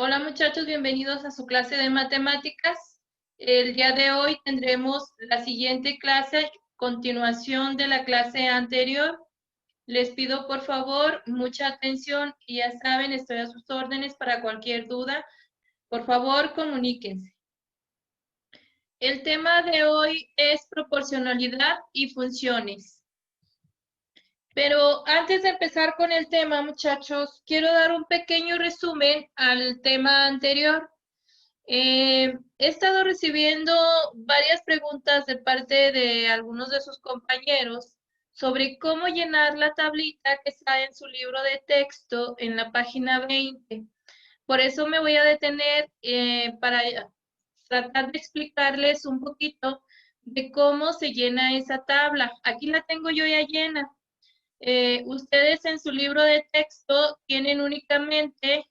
Hola muchachos, bienvenidos a su clase de matemáticas. El día de hoy tendremos la siguiente clase, continuación de la clase anterior. Les pido por favor mucha atención y ya saben, estoy a sus órdenes para cualquier duda. Por favor, comuníquense. El tema de hoy es proporcionalidad y funciones. Pero antes de empezar con el tema, muchachos, quiero dar un pequeño resumen al tema anterior. He estado recibiendo varias preguntas de parte de algunos de sus compañeros sobre cómo llenar la tablita que está en su libro de texto en la página 20. Por eso me voy a detener para tratar de explicarles un poquito de cómo se llena esa tabla. Aquí la tengo yo ya llena. Ustedes en su libro de texto tienen únicamente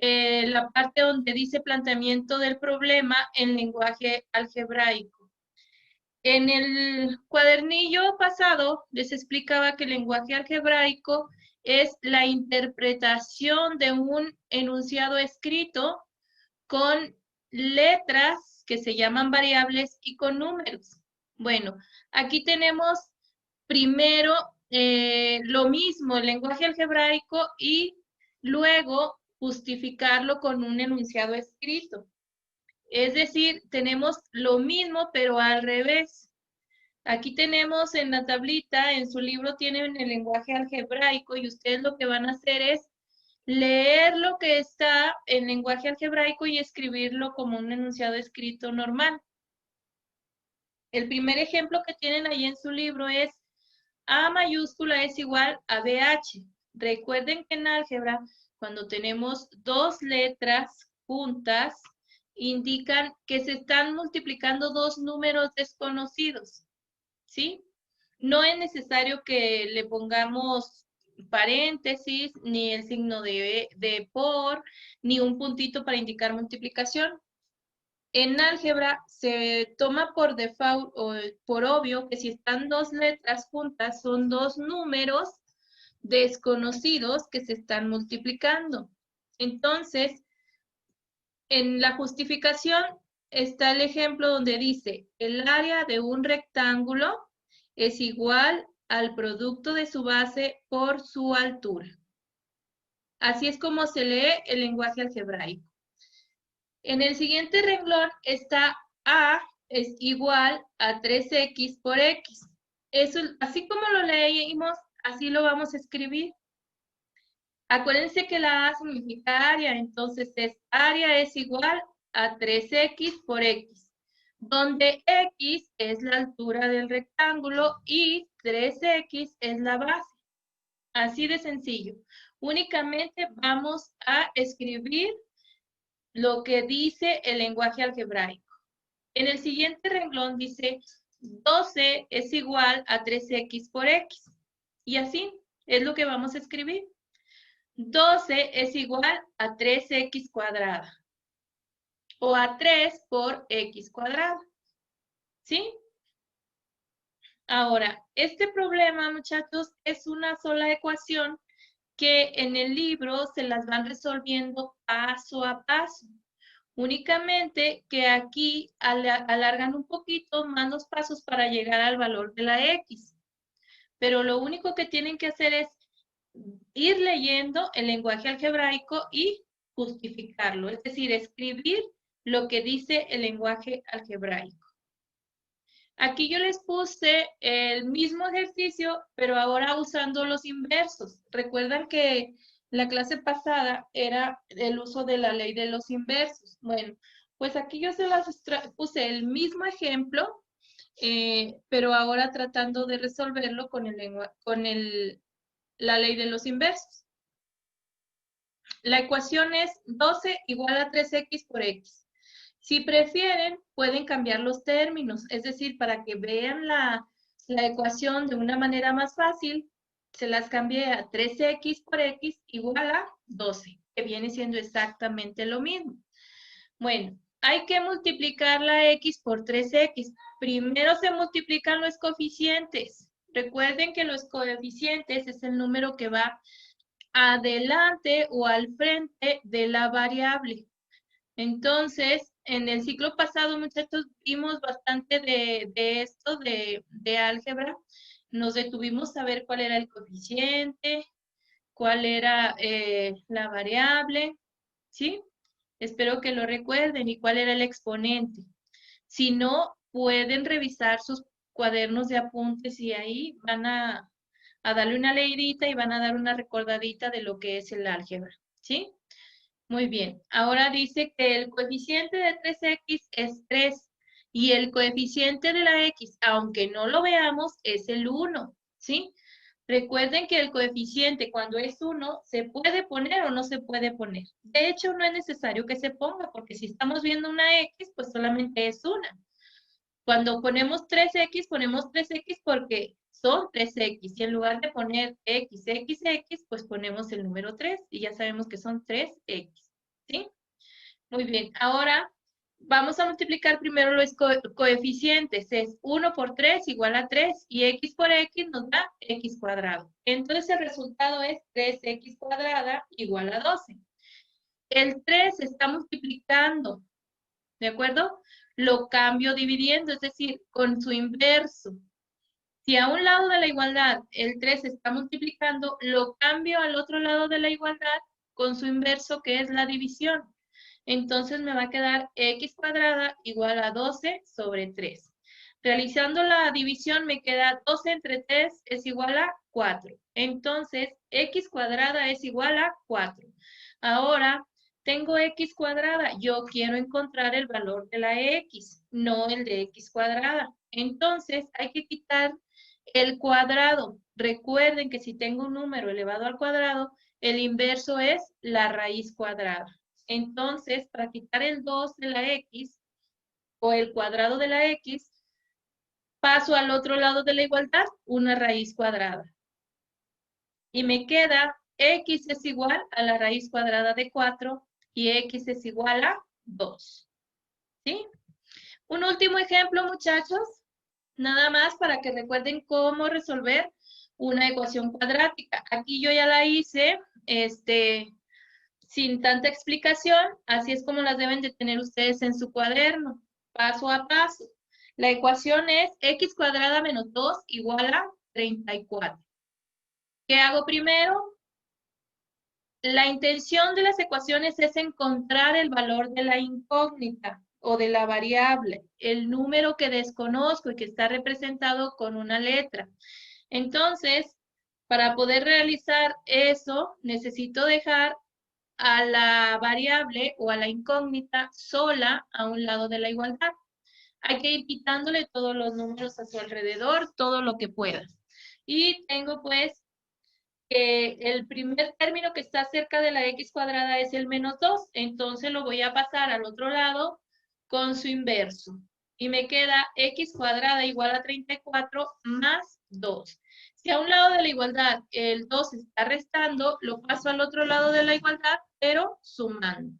la parte donde dice planteamiento del problema en lenguaje algebraico. En el cuadernillo pasado les explicaba que el lenguaje algebraico es la interpretación de un enunciado escrito con letras que se llaman variables y con números. Bueno, aquí tenemos primero lo mismo, el lenguaje algebraico, y luego justificarlo con un enunciado escrito. Es decir, tenemos lo mismo, pero al revés. Aquí tenemos en la tablita, en su libro tienen el lenguaje algebraico y ustedes lo que van a hacer es leer lo que está en lenguaje algebraico y escribirlo como un enunciado escrito normal. El primer ejemplo que tienen ahí en su libro es A mayúscula es igual a BH. Recuerden que en álgebra, cuando tenemos dos letras juntas, indican que se están multiplicando dos números desconocidos, ¿sí? No es necesario que le pongamos paréntesis, ni el signo de por, ni un puntito para indicar multiplicación. En álgebra se toma por default o por obvio que si están dos letras juntas son dos números desconocidos que se están multiplicando. Entonces, en la justificación está el ejemplo donde dice, el área de un rectángulo es igual al producto de su base por su altura. Así es como se lee el lenguaje algebraico. En el siguiente renglón está A es igual a 3x por x. Eso, así como lo leímos, así lo vamos a escribir. Acuérdense que la A significa área, entonces área es igual a 3x por x, donde x es la altura del rectángulo y 3x es la base. Así de sencillo. Únicamente vamos a escribir lo que dice el lenguaje algebraico. En el siguiente renglón dice 12 es igual a 3x por x. Y así es lo que vamos a escribir. 12 es igual a 3x cuadrada. O a 3 por x cuadrada. ¿Sí? Ahora, este problema, muchachos, es una sola ecuación que en el libro se las van resolviendo paso a paso. Únicamente que aquí alargan un poquito más los pasos para llegar al valor de la X. Pero lo único que tienen que hacer es ir leyendo el lenguaje algebraico y justificarlo, es decir, escribir lo que dice el lenguaje algebraico. Aquí yo les puse el mismo ejercicio, pero ahora usando los inversos. Recuerdan que la clase pasada era el uso de la ley de los inversos. Bueno, pues aquí yo se las puse el mismo ejemplo, pero ahora tratando de resolverlo con la ley de los inversos. La ecuación es 12 igual a 3x por x. Si prefieren, pueden cambiar los términos, es decir, para que vean la ecuación de una manera más fácil, se las cambié a 3x por x igual a 12, que viene siendo exactamente lo mismo. Bueno, hay que multiplicar la x por 3x. Primero se multiplican los coeficientes. Recuerden que los coeficientes es el número que va adelante o al frente de la variable. Entonces, en el ciclo pasado, muchachos, vimos bastante de esto, de álgebra. Nos detuvimos a ver cuál era el coeficiente, cuál era la variable, ¿sí? Espero que lo recuerden y cuál era el exponente. Si no, pueden revisar sus cuadernos de apuntes y ahí van a darle una leidita y van a dar una recordadita de lo que es el álgebra, ¿sí? Muy bien. Ahora dice que el coeficiente de 3x es 3 y el coeficiente de la x, aunque no lo veamos, es el 1, ¿sí? Recuerden que el coeficiente cuando es 1 se puede poner o no se puede poner. De hecho, no es necesario que se ponga porque si estamos viendo una x, pues solamente es una. Cuando ponemos 3x, ponemos 3x porque son 3x. Y en lugar de poner x, x, x, pues ponemos el número 3 y ya sabemos que son 3x. ¿Sí? Muy bien. Ahora vamos a multiplicar primero los coeficientes. Es 1 por 3 igual a 3 y x por x nos da x cuadrado. Entonces el resultado es 3x cuadrada igual a 12. El 3 está multiplicando, ¿de acuerdo? Lo cambio dividiendo, es decir, con su inverso. Si a un lado de la igualdad el 3 está multiplicando, lo cambio al otro lado de la igualdad con su inverso, que es la división. Entonces me va a quedar x cuadrada igual a 12 sobre 3. Realizando la división me queda 12 entre 3 es igual a 4. Entonces, x cuadrada es igual a 4. Ahora, tengo x cuadrada. Yo quiero encontrar el valor de la x, no el de x cuadrada. Entonces, hay que quitar el cuadrado. Recuerden que si tengo un número elevado al cuadrado, el inverso es la raíz cuadrada. Entonces, para quitar el 2 de la x o el cuadrado de la x, paso al otro lado de la igualdad una raíz cuadrada. Y me queda x es igual a la raíz cuadrada de 4 y x es igual a 2. ¿Sí? Un último ejemplo, muchachos. Nada más para que recuerden cómo resolver una ecuación cuadrática. Aquí yo ya la hice, sin tanta explicación, así es como las deben de tener ustedes en su cuaderno, paso a paso. La ecuación es x cuadrada menos 2 igual a 34. ¿Qué hago primero? La intención de las ecuaciones es encontrar el valor de la incógnita o de la variable, el número que desconozco y que está representado con una letra. Entonces, para poder realizar eso, necesito dejar a la variable o a la incógnita sola a un lado de la igualdad. Hay que ir quitándole todos los números a su alrededor, todo lo que pueda. Y tengo pues que el primer término que está cerca de la x cuadrada es el menos 2, entonces lo voy a pasar al otro lado con su inverso. Y me queda x cuadrada igual a 34 más 2. Si a un lado de la igualdad el 2 está restando, lo paso al otro lado de la igualdad, pero sumando.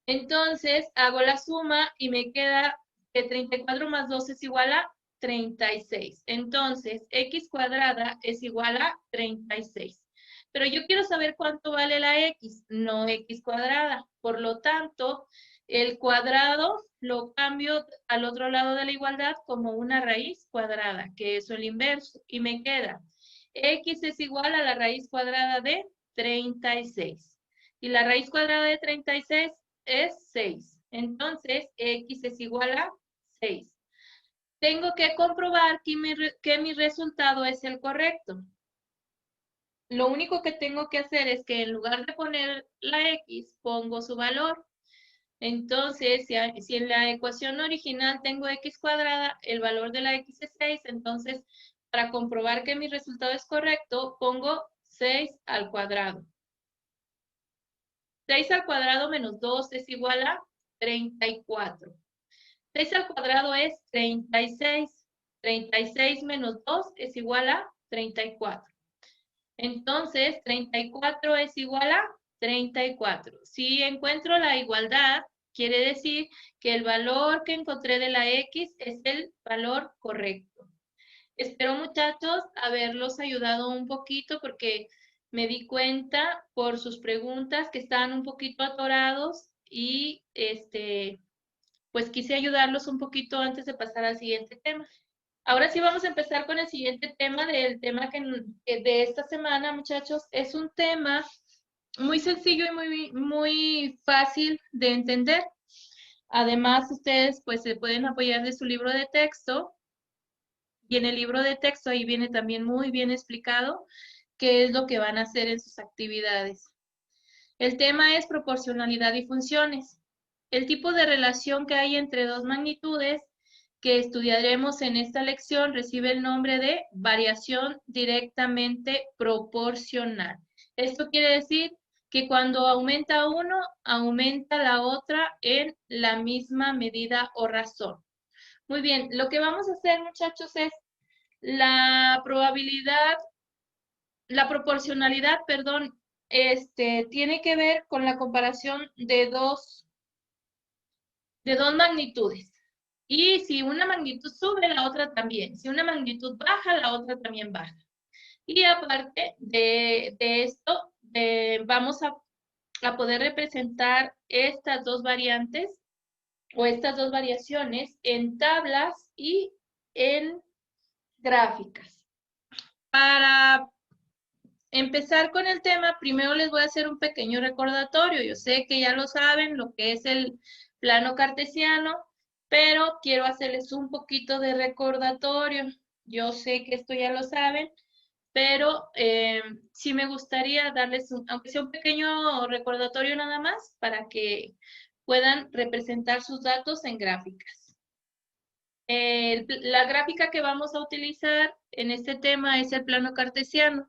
Entonces hago la suma y me queda que 34 más 2 es igual a 36. Entonces, x cuadrada es igual a 36. Pero yo quiero saber cuánto vale la x, no x cuadrada. Por lo tanto, el cuadrado lo cambio al otro lado de la igualdad como una raíz cuadrada, que es el inverso. Y me queda x es igual a la raíz cuadrada de 36. Y la raíz cuadrada de 36 es 6. Entonces, x es igual a 6. Tengo que comprobar que mi resultado es el correcto. Lo único que tengo que hacer es que en lugar de poner la x, pongo su valor. Entonces, si en la ecuación original tengo x cuadrada, el valor de la x es 6. Entonces, para comprobar que mi resultado es correcto, pongo 6 al cuadrado. 6 al cuadrado menos 2 es igual a 34. 6 al cuadrado es 36. 36 menos 2 es igual a 34. Entonces, 34 es igual a 34. Si encuentro la igualdad, quiere decir que el valor que encontré de la X es el valor correcto. Espero, muchachos, haberlos ayudado un poquito porque Me di cuenta por sus preguntas que estaban un poquito atorados y pues quise ayudarlos un poquito antes de pasar al siguiente tema. Ahora sí vamos a empezar con el siguiente tema, del tema que de esta semana, muchachos. Es un tema muy sencillo y muy fácil de entender. Además, ustedes pues se pueden apoyar de su libro de texto, y en el libro de texto ahí viene también muy bien explicado qué es lo que van a hacer en sus actividades. El tema es proporcionalidad y funciones. El tipo de relación que hay entre dos magnitudes que estudiaremos en esta lección recibe el nombre de variación directamente proporcional. Esto quiere decir que cuando aumenta uno, aumenta la otra en la misma medida o razón. Muy bien, lo que vamos a hacer, muchachos, es la probabilidad, la proporcionalidad, perdón, tiene que ver con la comparación de dos magnitudes. Y si una magnitud sube, la otra también. Si una magnitud baja, la otra también baja. Y aparte de esto, vamos a poder representar estas dos variantes o estas dos variaciones en tablas y en gráficas. Para empezar con el tema, primero les voy a hacer un pequeño recordatorio. Yo sé que ya lo saben, lo que es el plano cartesiano, pero quiero hacerles un poquito de recordatorio. Yo sé que esto ya lo saben, pero sí me gustaría darles, aunque sea un pequeño recordatorio nada más, para que puedan representar sus datos en gráficas. La gráfica que vamos a utilizar en este tema es el plano cartesiano.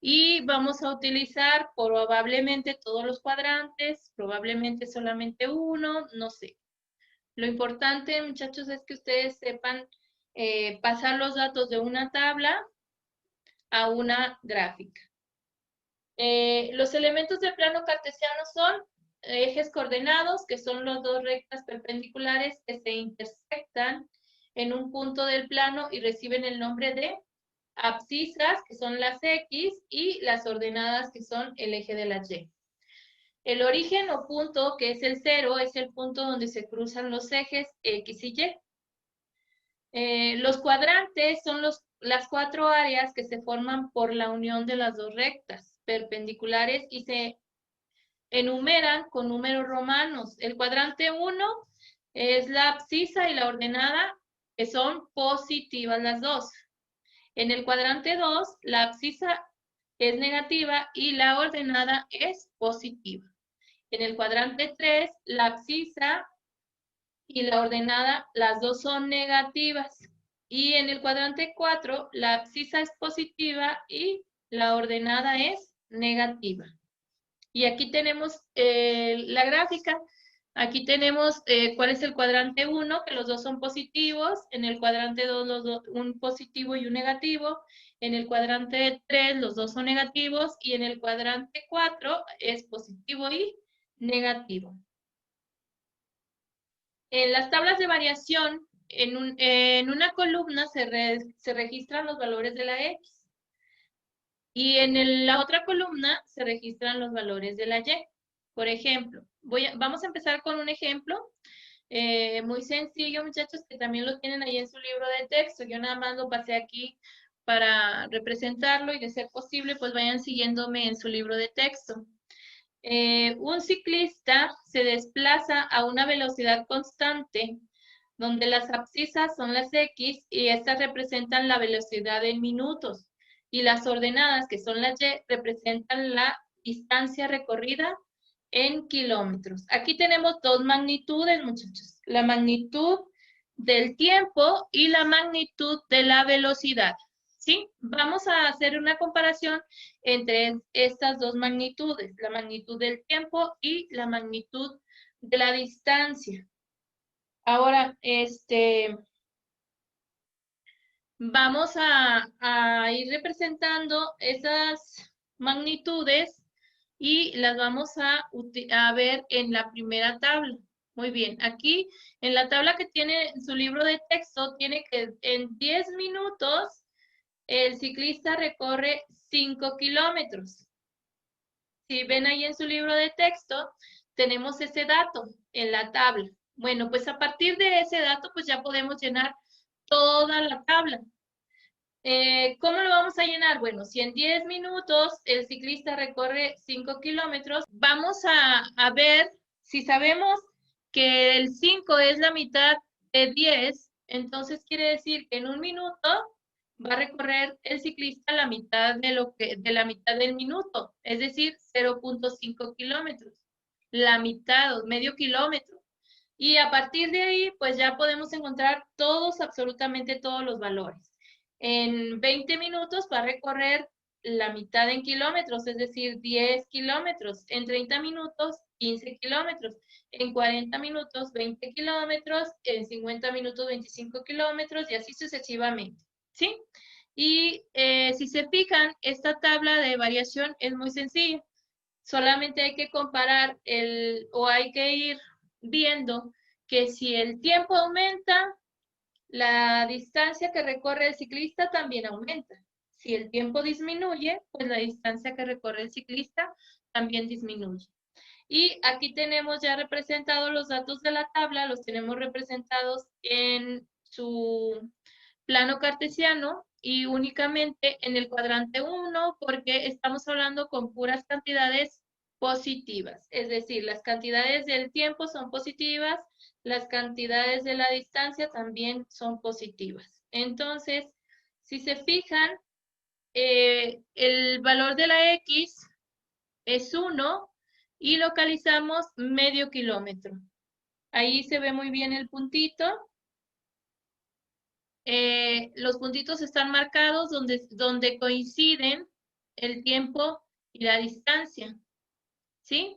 Y vamos a utilizar probablemente todos los cuadrantes, probablemente solamente uno, no sé. Lo importante, muchachos, es que ustedes sepan pasar los datos de una tabla a una gráfica. Los elementos del plano cartesiano son ejes coordenados, que son las dos rectas perpendiculares que se intersectan en un punto del plano y reciben el nombre de abscisas, que son las X, y las ordenadas, que son el eje de las Y. El origen o punto, que es el 0, es el punto donde se cruzan los ejes X y Y. Los cuadrantes son las cuatro áreas que se forman por la unión de las dos rectas perpendiculares y se enumeran con números romanos. El cuadrante 1 es la abscisa y la ordenada, que son positivas las dos. En el cuadrante 2, la abscisa es negativa y la ordenada es positiva. En el cuadrante 3, la abscisa y la ordenada, las dos son negativas. Y en el cuadrante 4, la abscisa es positiva y la ordenada es negativa. Y aquí tenemos la gráfica. Aquí tenemos cuál es el cuadrante 1, que los dos son positivos. En el cuadrante 2, un positivo y un negativo. En el cuadrante 3, los dos son negativos. Y en el cuadrante 4 es positivo y negativo. En las tablas de variación, en una columna se registran los valores de la X. Y en la otra columna se registran los valores de la Y. Por ejemplo, vamos a empezar con un ejemplo muy sencillo, muchachos, que también lo tienen ahí en su libro de texto. Yo nada más lo pasé aquí para representarlo y de ser posible, pues vayan siguiéndome en su libro de texto. Un ciclista se desplaza a una velocidad constante, donde las abscisas son las X y estas representan la velocidad en minutos, y las ordenadas, que son las Y, representan la distancia recorrida en kilómetros. Aquí tenemos dos magnitudes, muchachos. La magnitud del tiempo y la magnitud de la velocidad. ¿Sí? Vamos a hacer una comparación entre estas dos magnitudes, la magnitud del tiempo y la magnitud de la distancia. Ahora, vamos a ir representando esas magnitudes y las vamos a ver en la primera tabla. Muy bien, aquí en la tabla que tiene su libro de texto, tiene que en 10 minutos el ciclista recorre 5 kilómetros. Si ven ahí en su libro de texto, tenemos ese dato en la tabla. Bueno, pues a partir de ese dato, pues ya podemos llenar toda la tabla. ¿Cómo lo vamos a llenar? Bueno, si en 10 minutos el ciclista recorre 5 kilómetros, vamos a ver si sabemos que el 5 es la mitad de 10, entonces quiere decir que en un minuto va a recorrer el ciclista la mitad de la mitad del minuto, es decir, 0.5 kilómetros, la mitad, medio kilómetro. Y a partir de ahí, pues ya podemos encontrar todos, absolutamente todos los valores. En 20 minutos va a recorrer la mitad en kilómetros, es decir, 10 kilómetros. En 30 minutos, 15 kilómetros. En 40 minutos, 20 kilómetros. En 50 minutos, 25 kilómetros y así sucesivamente. ¿Sí? Y si se fijan, esta tabla de variación es muy sencilla. Solamente hay que comparar o hay que ir viendo que si el tiempo aumenta, la distancia que recorre el ciclista también aumenta. Si el tiempo disminuye, pues la distancia que recorre el ciclista también disminuye. Y aquí tenemos ya representados los datos de la tabla, los tenemos representados en su plano cartesiano y únicamente en el cuadrante 1 porque estamos hablando con puras cantidades positivas. Es decir, las cantidades del tiempo son positivas, las cantidades de la distancia también son positivas. Entonces, si se fijan, el valor de la X es 1 y localizamos medio kilómetro. Ahí se ve muy bien el puntito. Los puntitos están marcados donde coinciden el tiempo y la distancia. ¿Sí?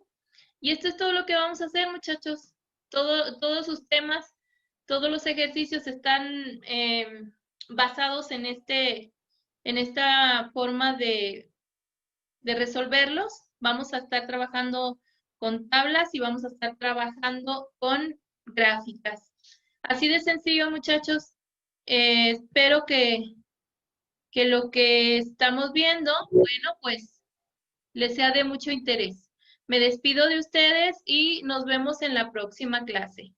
Y esto es todo lo que vamos a hacer, muchachos. Todos sus temas, todos los ejercicios están basados en esta forma de resolverlos. Vamos a estar trabajando con tablas y vamos a estar trabajando con gráficas. Así de sencillo, muchachos. Espero que lo que estamos viendo, bueno, pues les sea de mucho interés. Me despido de ustedes y nos vemos en la próxima clase.